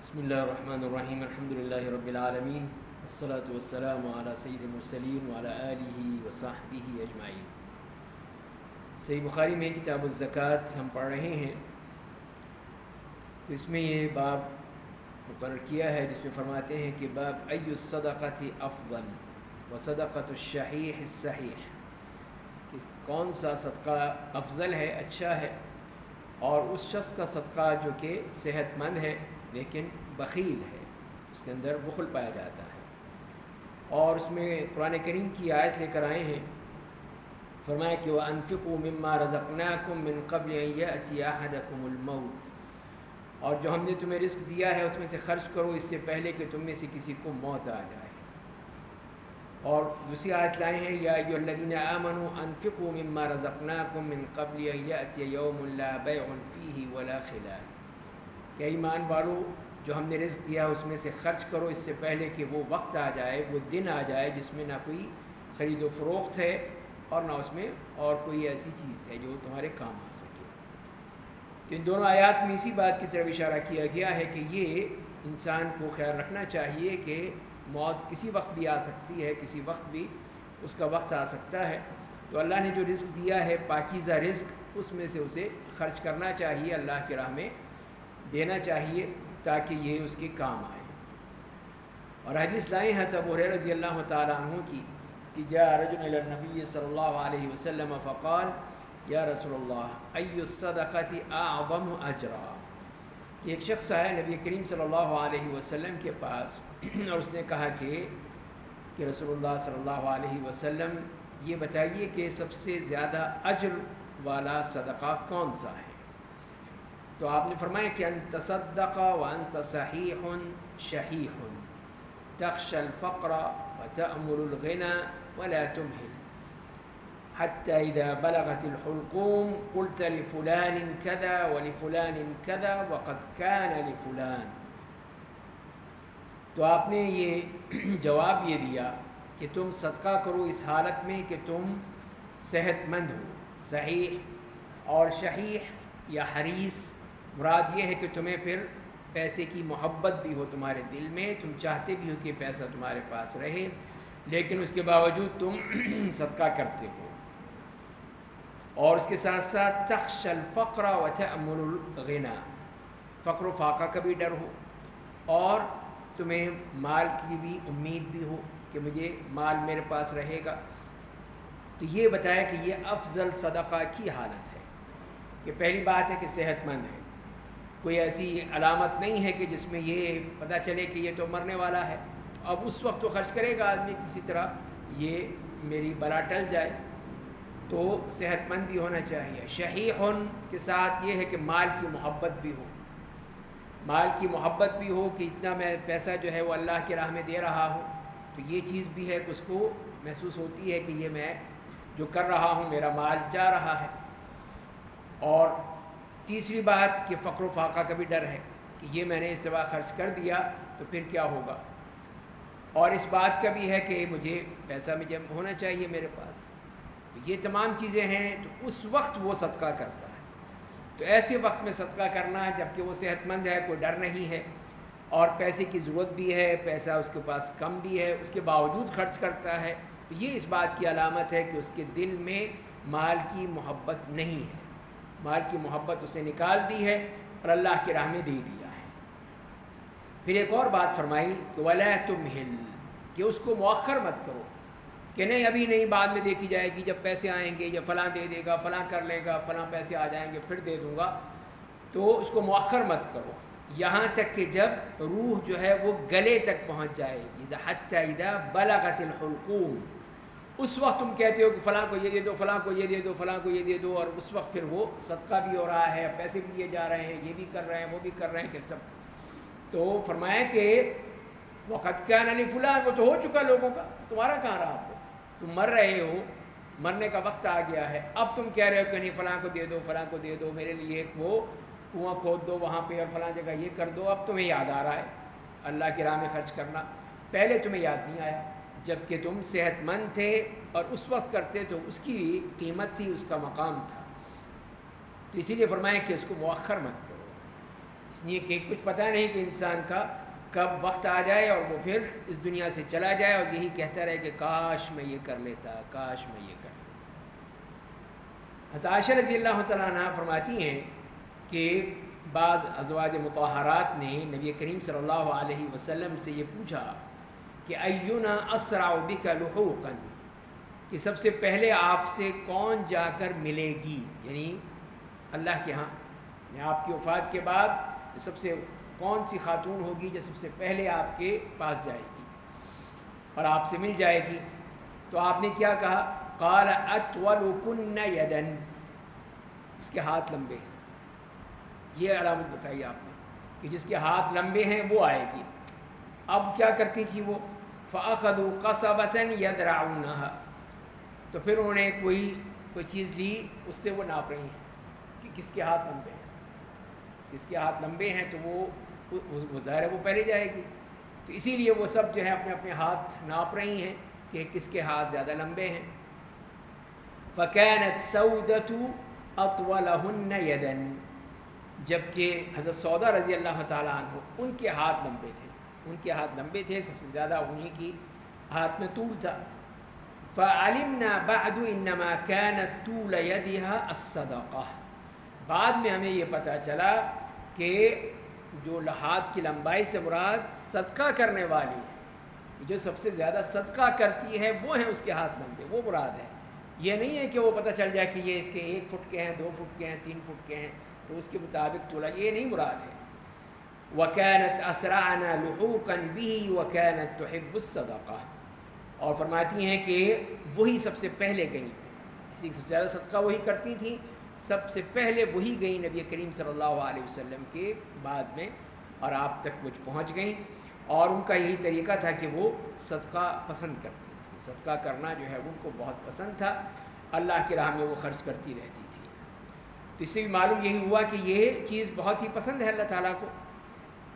بسم اللہ الرحمن الرحیم الحمد للہ رب العالمین والصلاة والسلام علی سید المرسلین وعلی آلہ وصحبہ اجمعین۔ صحیح بخاری میں کتاب الزکوٰۃ ہم پڑھ رہے ہیں، تو اس میں یہ باب مقرر کیا ہے جس میں فرماتے ہیں کہ باب ای الصدقۃ افضل وصدقۃ الشحیح الصحیح، کہ کون سا صدقہ افضل ہے، اچھا ہے، اور اس شخص کا صدقہ جو کہ صحت مند ہے لیکن بخیل ہے، اس کے اندر بخل پایا جاتا ہے۔ اور اس میں قرآن کریم کی آیت لے کر آئے ہیں، فرمایا کہ وَأَنفِقُوا مِمَّا رَزَقْنَاكُم مِّن قَبْلِ أَن يَأْتِيَ أَحَدَكُمُ الْمَوْتُ، اور جو ہم نے تمہیں رزق دیا ہے اس میں سے خرچ کرو اس سے پہلے کہ تم میں سے کسی کو موت آ جائے۔ اور دوسری آیت لائے ہیں یا ایھا الذین آمنوا انفقوا مما رزقناکم من قبل ان یأتی یوم لا بیع فیہ ولا خلال، کہ ایمان والو جو ہم نے رزق دیا اس میں سے خرچ کرو اس سے پہلے کہ وہ وقت آ جائے، وہ دن آ جائے جس میں نہ کوئی خرید و فروخت ہے اور نہ اس میں اور کوئی ایسی چیز ہے جو تمہارے کام آ سکے۔ تو ان دونوں آیات میں اسی بات کی طرف اشارہ کیا گیا ہے کہ یہ انسان کو خیال رکھنا چاہیے کہ موت کسی وقت بھی آ سکتی ہے، کسی وقت بھی اس کا وقت آ سکتا ہے، تو اللہ نے جو رزق دیا ہے پاکیزہ رزق، اس میں سے اسے خرچ کرنا چاہیے، اللہ کی راہ میں دینا چاہیے تاکہ یہ اس کے کام آئے۔ اور حدیث لائے ہیں ابو ہریرہ رضی اللہ تعالیٰ عنہ کی کہ جاء رجل الی النبی صلی اللہ علیہ وسلم فقال یا رسول اللہ ای الصدقۃ اعظم اجرا، کہ ایک شخص آیا نبی کریم صلی اللہ علیہ وسلم کے پاس اور اس نے کہا کہ رسول اللہ صلی اللہ علیہ وسلم یہ بتائیے کہ سب سے زیادہ اجر والا صدقہ کون سا ہے؟ تو آپ نے فرمایا کہ ان تصدق وانت صحیح شحیح تخشى الفقر وتأمل الغنى ولا تمهل حتى إذا بلغت الحلقوم قلت لفلان كذا ولفلان كذا وقد كان لفلان۔ تو آپ نے یہ جواب یہ دیا کہ تم صدقہ کرو اس حالت میں کہ تم صحت مند ہو، صحیح، اور شحیح یا حریص مراد یہ ہے کہ تمہیں پھر پیسے کی محبت بھی ہو تمہارے دل میں، تم چاہتے بھی ہو کہ پیسہ تمہارے پاس رہے لیکن اس کے باوجود تم صدقہ کرتے ہو، اور اس کے ساتھ ساتھ تخشى الفقر وتأمل الغنى، فقر و فاقہ کا بھی ڈر ہو اور تمہیں مال کی بھی امید بھی ہو کہ مجھے مال میرے پاس رہے گا۔ تو یہ بتایا کہ یہ افضل صدقہ کی حالت ہے کہ پہلی بات ہے کہ صحت مند ہے، کوئی ایسی علامت نہیں ہے کہ جس میں یہ پتہ چلے کہ یہ تو مرنے والا ہے، تو اب اس وقت تو خرچ کرے گا آدمی کسی طرح یہ میری بلا ٹل جائے، تو صحت مند بھی ہونا چاہیے۔ شحیح کے ساتھ یہ ہے کہ مال کی محبت بھی ہو، مال کی محبت بھی ہو کہ اتنا میں پیسہ جو ہے وہ اللہ کی راہ میں دے رہا ہوں، تو یہ چیز بھی ہے کہ اس کو محسوس ہوتی ہے کہ یہ میں جو کر رہا ہوں میرا مال جا رہا ہے۔ اور تیسری بات کہ فقر و فاقہ کا بھی ڈر ہے کہ یہ میں نے اس دفعہ خرچ کر دیا تو پھر کیا ہوگا، اور اس بات کا بھی ہے کہ مجھے پیسہ مجھے ہونا چاہیے میرے پاس، تو یہ تمام چیزیں ہیں، تو اس وقت وہ صدقہ کرتا ہے۔ تو ایسے وقت میں صدقہ کرنا ہے جب کہ وہ صحت مند ہے، کوئی ڈر نہیں ہے اور پیسے کی ضرورت بھی ہے، پیسہ اس کے پاس کم بھی ہے، اس کے باوجود خرچ کرتا ہے، تو یہ اس بات کی علامت ہے کہ اس کے دل میں مال کی محبت نہیں ہے، مال کی محبت اسے نکال دی ہے اور اللہ کی راہ میں دے دیا ہے۔ پھر ایک اور بات فرمائی کہ وَلَا تُمْهِلْ، کہ اس کو مؤخر مت کرو کہ نہیں ابھی نہیں، بعد میں دیکھی جائے گی، جب پیسے آئیں گے یا فلاں دے دے گا، فلاں کر لے گا، فلاں پیسے آ جائیں گے پھر دے دوں گا، تو اس کو مؤخر مت کرو یہاں تک کہ جب روح جو ہے وہ گلے تک پہنچ جائے گی، حَتَّى إِذَا بَلَغَتِ الْحُلْقُومَ، اس وقت تم کہتے ہو کہ فلاں کو یہ دے دو، فلاں کو یہ دے دو، فلاں کو یہ دے دو، اور اس وقت پھر وہ صدقہ بھی ہو رہا ہے، پیسے بھی دیے جا رہے ہیں، یہ بھی کر رہے ہیں، وہ بھی کر رہے ہیں کہ سب۔ تو فرمایا کہ وَقَدْ كَانَ لِفُلَانٍ، وہ تو ہو چکا لوگوں کا، تمہارا کہاں رہا؟ تم مر رہے ہو، مرنے کا وقت آ گیا ہے، اب تم کہہ رہے ہو کہ نہیں فلاں کو دے دو، فلاں کو دے دو، میرے لیے ایک وہ کنواں کھود دو وہاں پہ اور فلاں جگہ یہ کر دو، اب تمہیں یاد آ رہا ہے اللہ کی راہ میں خرچ کرنا، پہلے تمہیں یاد نہیں آیا جب کہ تم صحت مند تھے اور اس وقت کرتے تو اس کی قیمت تھی، اس کا مقام تھا، تو اسی لیے فرمائیں کہ اس کو مؤخر مت کرو۔ اس لیے کہ کچھ پتہ نہیں کہ انسان کا کب وقت آ جائے اور وہ پھر اس دنیا سے چلا جائے اور یہی کہتا رہے کہ کاش میں یہ کر لیتا، کاش میں یہ کر لیتا۔ حضرت عائشہ رضی اللہ تعالیٰ عنہ فرماتی ہیں کہ بعض ازواج مطہرات نے نبی کریم صلی اللہ علیہ وسلم سے یہ پوچھا کہ اینا اسرع بک لحوقا، کہ سب سے پہلے آپ سے کون جا کر ملے گی، یعنی اللہ کے ہاں، یعنی آپ کی وفات کے بعد سب سے کون سی خاتون ہوگی جو سب سے پہلے آپ کے پاس جائے گی اور آپ سے مل جائے گی؟ تو آپ نے کیا کہا؟ قال اطولکن یدا، اس کے ہاتھ لمبے ہیں۔ یہ علامت بتائی آپ نے کہ جس کے ہاتھ لمبے ہیں وہ آئے گی۔ اب کیا کرتی تھی وہ؟ فَأَخَذُوا قَصَبَةً يَدْرَعُونَهَا، تو پھر انہوں نے کوئی چیز لی، اس سے وہ ناپ رہی ہیں کہ کس کے ہاتھ لمبے ہیں، کس کے ہاتھ لمبے ہیں، تو وہ ظاہر ہے وہ پہلے جائے گی۔ تو اسی لیے وہ سب جو ہے اپنے اپنے ہاتھ ناپ رہی ہیں کہ کس کے ہاتھ زیادہ لمبے ہیں۔ فَكَانَتْ سَوْدَةُ أَطْوَلَهُنَّ يَدًا، جبکہ حضرت سودا رضی اللہ تعالیٰ عنہ ان کے ہاتھ لمبے تھے، ان کے ہاتھ لمبے تھے، سب سے زیادہ انہی کی ہاتھ میں طول تھا۔ فَعَلِمْنَا بَعْدُ إِنَّمَا كَانَتْ طُولَ يَدِهَا الصَّدَقَةِ، بعد میں ہمیں یہ پتہ چلا کہ جو ہاتھ کی لمبائی سے مراد صدقہ کرنے والی ہے، جو سب سے زیادہ صدقہ کرتی ہے وہ ہیں اس کے ہاتھ لمبے، وہ مراد ہے۔ یہ نہیں ہے کہ وہ پتہ چل جائے کہ یہ اس کے 1 فٹ کے ہیں، 2 فٹ کے ہیں، 3 فٹ کے ہیں تو اس کے مطابق تولا، یہ نہیں مراد ہے۔ وَكَانَتْ أَسْرَعَنَا لُحُوقًا بِهِ وَكَانَتْ تُحِبُّ الصَّدَقَةِ، اور فرماتی ہیں کہ وہی سب سے پہلے گئیں، اس لیے سب سے زیادہ صدقہ وہی کرتی تھیں، سب سے پہلے وہی گئیں نبی کریم صلی اللہ علیہ وسلم کے بعد میں، اور آپ تک وہ پہنچ گئیں، اور ان کا یہی طریقہ تھا کہ وہ صدقہ پسند کرتی تھی، صدقہ کرنا جو ہے ان کو بہت پسند تھا، اللہ کی راہ میں وہ خرچ کرتی رہتی تھی۔ تو اس سے بھی معلوم یہی ہوا کہ یہ چیز بہت ہی پسند ہے اللہ تعالیٰ کو،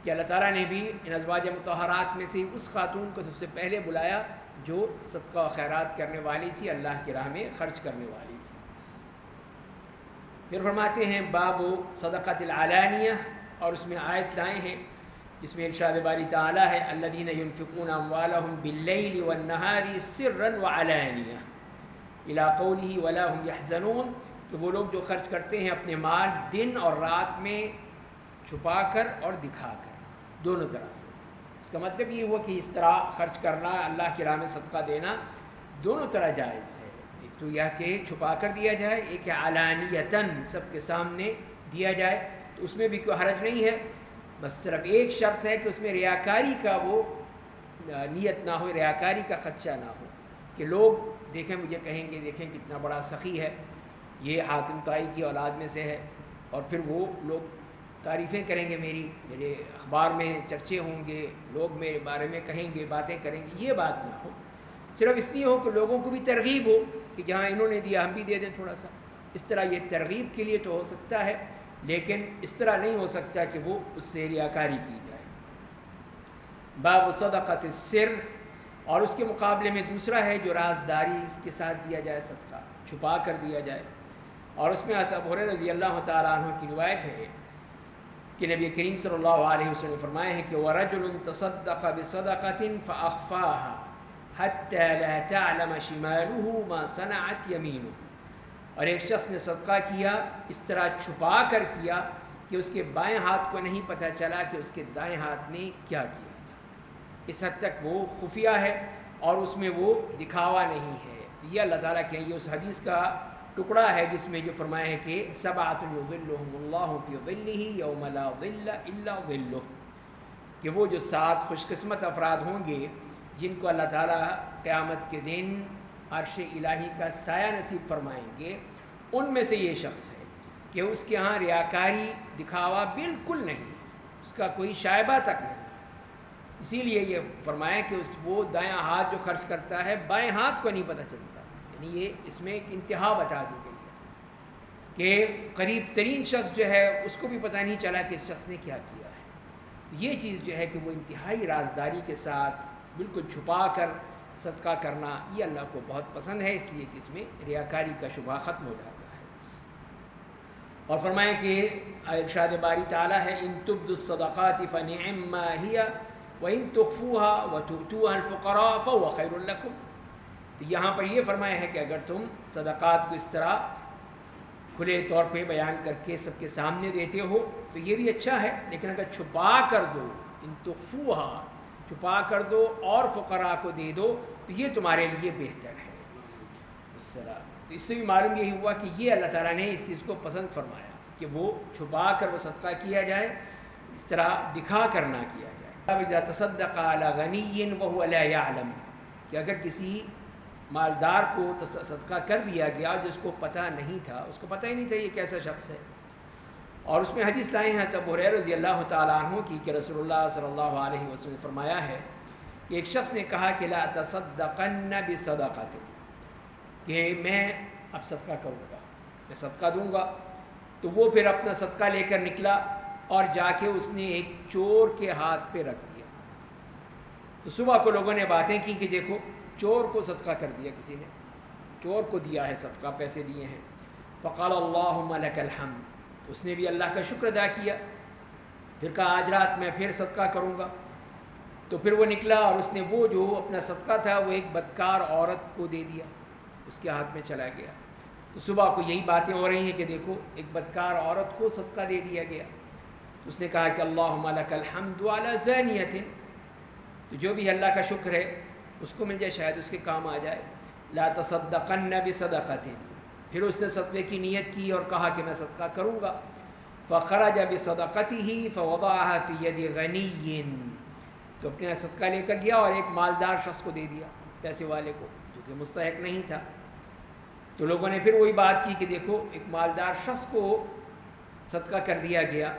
کہ اللہ تعالیٰ نے بھی ان ازواج مطہرات میں سے اس خاتون کو سب سے پہلے بلایا جو صدقہ و خیرات کرنے والی تھی، اللہ کی راہ میں خرچ کرنے والی تھی۔ پھر فرماتے ہیں باب صدقۃ العلانیہ، اور اس میں آیت لائے ہیں جس میں ارشاد باری تعالیٰ ہے الذین ينفقون اموالهم باللیل والنہار سرا وعلانیہ الی قولہ ولا هم يحزنون، کہ وہ لوگ جو خرچ کرتے ہیں اپنے مال دن اور رات میں چھپا کر اور دکھا کر، دونوں طرح سے۔ اس کا مطلب یہ ہوا کہ اس طرح خرچ کرنا، اللہ کی راہ میں صدقہ دینا دونوں طرح جائز ہے۔ ایک تو یہ کہ چھپا کر دیا جائے، ایک علانیتاً سب کے سامنے دیا جائے، تو اس میں بھی کوئی حرج نہیں ہے، بس صرف ایک شرط ہے کہ اس میں ریاکاری کا وہ نیت نہ ہو، ریاکاری کا خدشہ نہ ہو کہ لوگ دیکھیں مجھے کہیں گے دیکھیں کتنا بڑا سخی ہے، یہ حاتم طائی کی اولاد میں سے ہے، اور پھر وہ لوگ تعریفیں کریں گے میرے اخبار میں چرچے ہوں گے، لوگ میرے بارے میں کہیں گے، باتیں کریں گے، یہ بات نہ ہو، صرف اس لیے ہو کہ لوگوں کو بھی ترغیب ہو کہ جہاں انہوں نے دیا ہم بھی دے دیں تھوڑا سا، اس طرح یہ ترغیب کے لیے تو ہو سکتا ہے، لیکن اس طرح نہیں ہو سکتا کہ وہ اس سے ریاکاری کی جائے۔ باب صدقۃ السر، اور اس کے مقابلے میں دوسرا ہے جو رازداری اس کے ساتھ دیا جائے، صدقہ چھپا کر دیا جائے، اور اس میں حضرت ابو ہریرہ رضی اللہ تعالیٰ عنہ کی روایت ہے کہ نبی کریم صلی اللہ علیہ وسلم نے فرمایا ہے کہ وَرَجُلٌ تَصَدَّقَ بِصَدَقَةٍ فَأَخْفَاهَا حَتَّى لَا تَعْلَمَ شِمَالُهُ مَا صَنَعَتْ يَمِينُهُ، اور ایک شخص نے صدقہ کیا اس طرح چھپا کر کیا کہ اس کے بائیں ہاتھ کو نہیں پتہ چلا کہ اس کے دائیں ہاتھ نے کیا کیا تھا، اس حد تک وہ خفیہ ہے اور اس میں وہ دکھاوا نہیں ہے۔ تو یہ اللہ تعالیٰ کے یہ اس حدیث کا ٹکڑا ہے جس میں جو فرمایا ہے کہ سبعۃ یظلھم اللہ فی ظلہ یوم لا ظل الا ظلہ، کہ وہ جو 7 خوش قسمت افراد ہوں گے جن کو اللہ تعالیٰ قیامت کے دن عرش الہی کا سایہ نصیب فرمائیں گے، ان میں سے یہ شخص ہے کہ اس کے ہاں ریاکاری دکھاوا بالکل نہیں، اس کا کوئی شائبہ تک نہیں، اسی لیے یہ فرمایا کہ وہ دایاں ہاتھ جو خرچ کرتا ہے بائیں ہاتھ کو نہیں پتہ چلتا، یعنی یہ اس میں ایک انتہا بتا دی گئی ہے کہ قریب ترین شخص جو ہے اس کو بھی پتہ نہیں چلا کہ اس شخص نے کیا کیا ہے۔ یہ چیز جو ہے کہ وہ انتہائی رازداری کے ساتھ بالکل چھپا کر صدقہ کرنا یہ اللہ کو بہت پسند ہے، اس لیے کہ اس میں ریاکاری کا شبہ ختم ہو جاتا ہے۔ اور فرمائیں کہ ارشاد باری تعالیٰ ہے ان تبدوا الصدقات فنعما هي وان تخفوها وتؤتوها الفقراء فهو خير لكم. تو یہاں پر یہ فرمایا ہے کہ اگر تم صدقات کو اس طرح کھلے طور پہ بیان کر کے سب کے سامنے دیتے ہو تو یہ بھی اچھا ہے، لیکن اگر چھپا کر دو، ان تخفوها چھپا کر دو اور فقراء کو دے دو تو یہ تمہارے لیے بہتر ہے. تو اس سے بھی معلوم یہی ہوا کہ یہ اللہ تعالیٰ نے اس چیز کو پسند فرمایا کہ وہ چھپا کر وہ صدقہ کیا جائے، اس طرح دکھا کر نہ کیا جائے. اذا تصدق علی غنی وهو لا يعلم، کہ اگر کسی مالدار کو صدقہ کر دیا گیا جس کو پتہ نہیں تھا، اس کو پتہ ہی نہیں تھا یہ کیسا شخص ہے. اور اس میں حدیث لائے ہیں حضرت ابو ہریرہ رضی اللہ تعالیٰ عنہ کی کہ رسول اللہ صلی اللہ علیہ وسلم نے فرمایا ہے کہ ایک شخص نے کہا کہ لا تصدقن بصدقۃ، کہ میں اب صدقہ کروں گا، میں صدقہ دوں گا. تو وہ پھر اپنا صدقہ لے کر نکلا اور جا کے اس نے ایک چور کے ہاتھ پہ رکھ دیا. تو صبح کو لوگوں نے باتیں کی کہ دیکھو چور کو صدقہ کر دیا، کسی نے چور کو دیا ہے صدقہ، پیسے دیے ہیں. فقال اللہم لک الحمد، اس نے بھی اللہ کا شکر ادا کیا. پھر کہا آج رات میں پھر صدقہ کروں گا. تو پھر وہ نکلا اور اس نے وہ جو اپنا صدقہ تھا وہ ایک بدکار عورت کو دے دیا، اس کے ہاتھ میں چلا گیا. تو صبح کو یہی باتیں ہو رہی ہیں کہ دیکھو ایک بدکار عورت کو صدقہ دے دیا گیا. اس نے کہا کہ اللہم لک الحمد علی زانیۃ، تو جو بھی اللہ کا شکر ہے اس کو مل جائے، شاید اس کے کام آ جائے. لا تصدقن بصدقۃ، پھر اس نے صدقے کی نیت کی اور کہا کہ میں صدقہ کروں گا. فخرج بصدقته فوضعها في يد غنی، تو اپنے صدقہ لے کر گیا اور ایک مالدار شخص کو دے دیا، پیسے والے کو، جو کہ مستحق نہیں تھا. تو لوگوں نے پھر وہی بات کی کہ دیکھو ایک مالدار شخص کو صدقہ کر دیا گیا.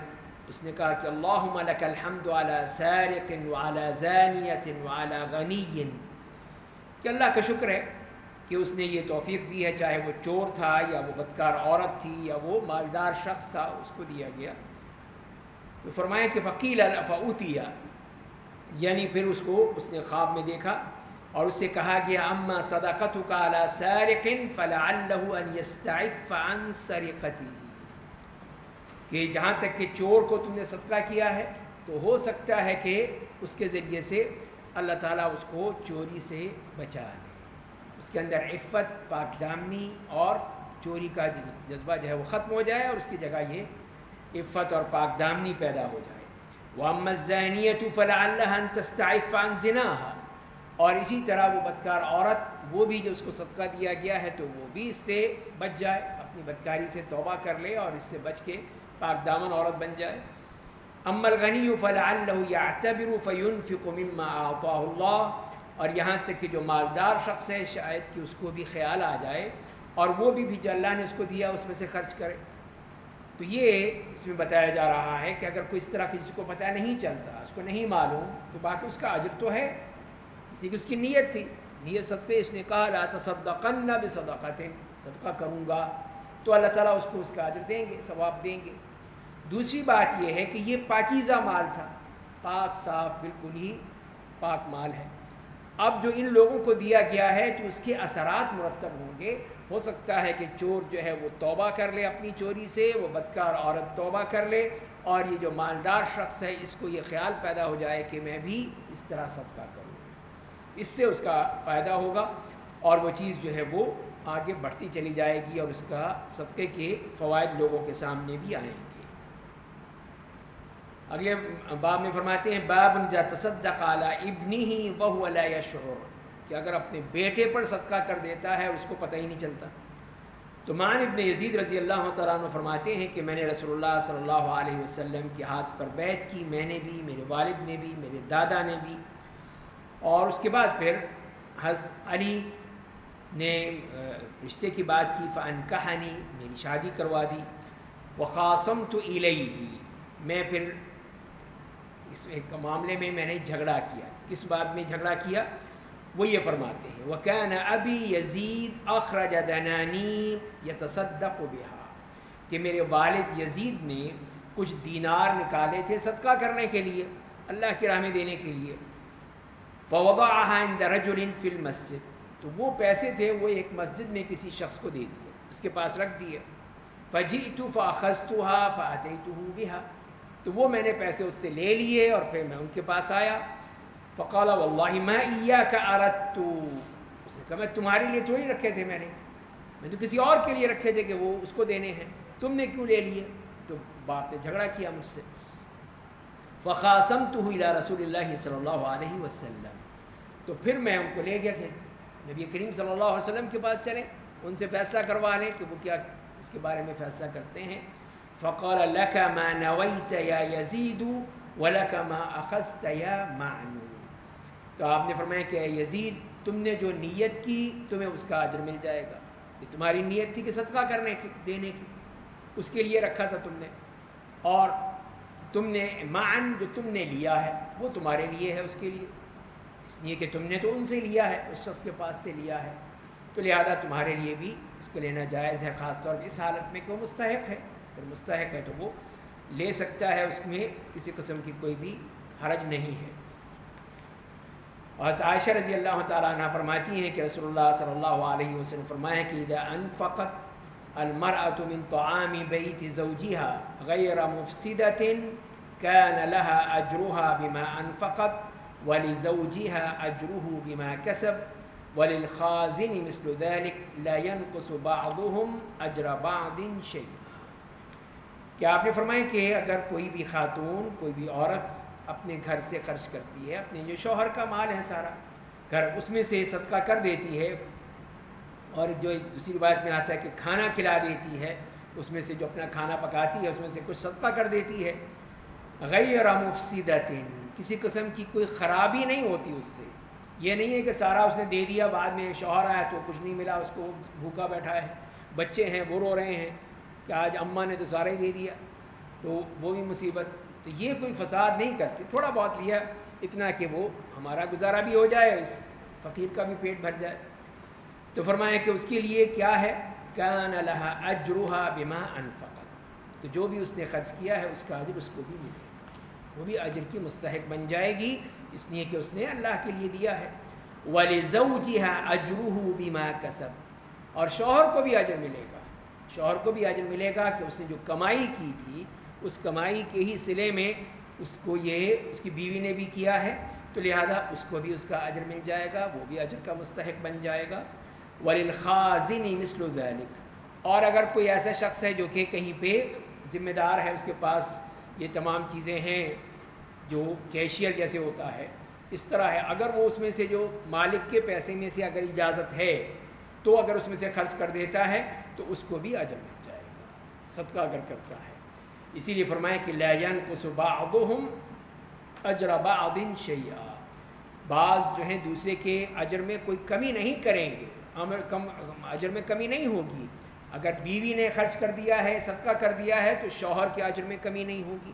اس نے کہا کہ اللہم لک الحمد علی سارق وعلی زانیۃ وعلی غنی، کہ اللہ کا شکر ہے کہ اس نے یہ توفیق دی ہے، چاہے وہ چور تھا یا وہ بدکار عورت تھی یا وہ مالدار شخص تھا، اس کو دیا گیا. تو فرمایا کہ فقیل فاوتی، یعنی پھر اس کو اس نے خواب میں دیکھا اور اس سے کہا گیا اما صدقتک علی سارق فلعلہ ان یستعف عن سرقتہ، کہ جہاں تک کہ چور کو تم نے صدقہ کیا ہے تو ہو سکتا ہے کہ اس کے ذریعے سے اللہ تعالیٰ اس کو چوری سے بچا لے، اس کے اندر عفت، پاک دامنی اور چوری کا جذبہ جو ہے وہ ختم ہو جائے اور اس کی جگہ یہ عفت اور پاک دامنی پیدا ہو جائے. وَأَمَّا الزَّانِيَةُ فَلَعَلَّهَا أَن تَسْتَعِفَّ عَن زِنَاهَا، اور اسی طرح وہ بدکار عورت، وہ بھی جو اس کو صدقہ دیا گیا ہے تو وہ بھی اس سے بچ جائے، اپنی بدکاری سے توبہ کر لے اور اس سے بچ کے پاک دامن عورت بن جائے. اما الغنی فلعلہ یعتبر فینفق مما اعطاہ اللہ، اور یہاں تک کہ جو مالدار شخص ہے شاید کہ اس کو بھی خیال آ جائے اور وہ بھی جو اللہ نے اس کو دیا اس میں سے خرچ کرے. تو یہ اس میں بتایا جا رہا ہے کہ اگر کوئی اس طرح کسی کو پتہ نہیں چلتا، اس کو نہیں معلوم، تو باقی اس کا اجر تو ہے، اس لیے کہ اس کی نیت تھی، نیت صدقے، اس نے کہا لا تصدقن بصدقۃ، صدقہ کروں گا، تو اللہ تعالیٰ اس کو اس کا اجر دیں گے، ثواب دیں گے. دوسری بات یہ ہے کہ یہ پاکیزہ مال تھا، پاک صاف، بالکل ہی پاک مال ہے. اب جو ان لوگوں کو دیا گیا ہے تو اس کے اثرات مرتب ہوں گے. ہو سکتا ہے کہ چور جو ہے وہ توبہ کر لے اپنی چوری سے، وہ بدکار عورت توبہ کر لے، اور یہ جو مالدار شخص ہے اس کو یہ خیال پیدا ہو جائے کہ میں بھی اس طرح صدقہ کروں. اس سے اس کا فائدہ ہوگا اور وہ چیز جو ہے وہ آگے بڑھتی چلی جائے گی اور اس کا صدقے کے فوائد لوگوں کے سامنے بھی آئیں گے. اگلے باب میں فرماتے ہیں باب اذا تصدق علی ابنہ وہو لا یشعر، کہ اگر اپنے بیٹے پر صدقہ کر دیتا ہے اس کو پتہ ہی نہیں چلتا. تو معن ابن یزید رضی اللہ تعالیٰ عنہ فرماتے ہیں کہ میں نے رسول اللہ صلی اللہ علیہ وسلم کے ہاتھ پر بیعت کی، میں نے بھی، میرے والد نے بھی، میرے دادا نے بھی. اور اس کے بعد پھر حضرت علی نے رشتے کی بات کی، فانکحنی، میری شادی کروا دی. وخاصمت الیہ، میں پھر اس ایک معاملے میں نے جھگڑا کیا. کس بات میں جھگڑا کیا؟ وہ یہ فرماتے ہیں وَكَانَ أَبِي يَزِيد أَخْرَجَ دَنَانِيرَ يَتَصَدَّقُ بِهَا، کہ میرے والد یزید نے کچھ دینار نکالے تھے صدقہ کرنے کے لیے، اللہ کی راہ میں دینے کے لیے. فَوَضَعَهَا عِنْدَ رَجُلٍ فِي الْمَسْجِدِ، تو وہ پیسے تھے وہ ایک مسجد میں کسی شخص کو دے دیے، اس کے پاس رکھ دیے. فجئت فأخذتها فأتيته بها، تو وہ میں نے پیسے اس سے لے لیے اور پھر میں ان کے پاس آیا. فقال واللہ ما ایاک اردت، اس نے کہا میں تمہارے لیے تھوڑی رکھے تھے، میں تو کسی اور کے لیے رکھے تھے کہ وہ اس کو دینے ہیں، تم نے کیوں لے لیے؟ تو باپ نے جھگڑا کیا مجھ سے. فخاصمته الى رسول اللہ صلی اللہ علیہ وسلم، تو پھر میں ان کو لے گیا کہ نبی کریم صلی اللہ علیہ وسلم کے پاس چلیں، ان سے فیصلہ کروا لیں کہ وہ کیا اس کے بارے میں فیصلہ کرتے ہیں. فقال لك ما نويت یا یزید ولك ما اخذت یا معن، تو آپ نے فرمایا کہ اے یزید تم نے جو نیت کی تمہیں اس کا اجر مل جائے گا. کہ تمہاری نیت تھی کہ صدقہ کرنے کی، دینے کی، اس کے لیے رکھا تھا تم نے، اور تم نے معن جو تم نے لیا ہے وہ تمہارے لیے ہے، اس کے لیے، اس لیے کہ تم نے تو ان سے لیا ہے، اس شخص کے پاس سے لیا ہے، تو لہذا تمہارے لیے بھی اس کو لینا جائز ہے، خاص طور پہ اس حالت میں کہ وہ مستحق ہے. اگر مستحق ہے تو وہ لے سکتا ہے، اس میں کسی قسم کی کوئی بھی حرج نہیں ہے. اور عائشہ رضی اللہ تعالیٰ عنہ فرماتی ہیں کہ رسول اللہ صلی اللہ علیہ وسلم فرمایا کہ اذا انفقت المرأة من طعام بیت زوجها غیر مفسدة كان لها أجرها بما انفقت ولزوجها أجره بما كسب وللخازن مثل ذلك لا ينقص بعضهم أجر بعض شيئا. کہ آپ نے فرمایا کہ اگر کوئی بھی خاتون، کوئی بھی عورت اپنے گھر سے خرچ کرتی ہے، اپنے جو شوہر کا مال ہے سارا گھر، اس میں سے صدقہ کر دیتی ہے، اور جو دوسری روایت میں آتا ہے کہ کھانا کھلا دیتی ہے، اس میں سے جو اپنا کھانا پکاتی ہے اس میں سے کچھ صدقہ کر دیتی ہے، غیر مفسدۃ، کسی قسم کی کوئی خرابی نہیں ہوتی اس سے. یہ نہیں ہے کہ سارا اس نے دے دیا، بعد میں شوہر آیا تو کچھ نہیں ملا، اس کو بھوکا بیٹھا ہے، بچے ہیں وہ رو رہے ہیں کہ آج اماں نے تو سارا ہی دے دیا، تو وہ بھی مصیبت. تو یہ کوئی فساد نہیں کرتی، تھوڑا بہت لیا اتنا کہ وہ ہمارا گزارا بھی ہو جائے، اس فقیر کا بھی پیٹ بھر جائے. تو فرمایا کہ اس کے لیے کیا ہے، کان لہا اجرها بما انفقت، تو جو بھی اس نے خرچ کیا ہے اس کا اجر اس کو بھی ملے گا، وہ بھی اجر کی مستحق بن جائے گی، اس لیے کہ اس نے اللہ کے لیے دیا ہے. وَلِزَوْجِهَا أَجْرُهُ بِمَا كَسَبَ، اور شوہر کو بھی اجر ملے گا، شوہر کو بھی اجر ملے گا کہ اس نے جو کمائی کی تھی اس کمائی کے ہی صلے میں اس کو یہ اس کی بیوی نے بھی کیا ہے، تو لہذا اس کو بھی اس کا اجر مل جائے گا، وہ بھی اجر کا مستحق بن جائے گا. وَلِلْخَازِنِ مِثْلُ ذَلِكَ، اور اگر کوئی ایسا شخص ہے جو کہ کہیں پہ ذمہ دار ہے، اس کے پاس یہ تمام چیزیں ہیں جو کیشیئر جیسے ہوتا ہے، اس طرح ہے، اگر وہ اس میں سے جو مالک کے پیسے میں سے اگر اجازت ہے تو اگر اس میں سے خرچ کر دیتا ہے تو اس کو بھی اجر مل جائے گا، صدقہ اگر کرتا ہے. اسی لیے فرمایا کہ لا ينقص بعضهم اجر بعض شیئا، بعض جو ہیں دوسرے کے اجر میں کوئی کمی نہیں کریں گے، اجر میں کمی نہیں ہوگی. اگر بیوی نے خرچ کر دیا ہے، صدقہ کر دیا ہے، تو شوہر کے اجر میں کمی نہیں ہوگی،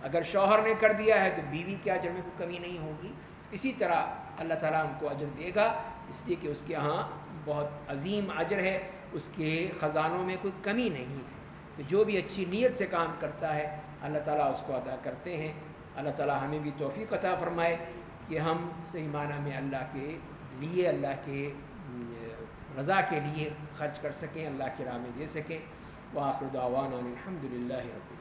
اگر شوہر نے کر دیا ہے تو بیوی کے اجر میں کوئی کمی نہیں ہوگی. اسی طرح اللہ تعالیٰ ان کو اجر دے گا، اس لیے کہ اس کے ہاں بہت عظیم اجر ہے، اس کے خزانوں میں کوئی کمی نہیں ہے. تو جو بھی اچھی نیت سے کام کرتا ہے اللہ تعالیٰ اس کو عطا کرتے ہیں. اللہ تعالیٰ ہمیں بھی توفیق عطا فرمائے کہ ہم صحیح معنی میں اللہ کے لیے، اللہ کے رضا کے لیے خرچ کر سکیں، اللہ کی راہ میں دے سکیں. وآخر دعوانا الحمد للہ رب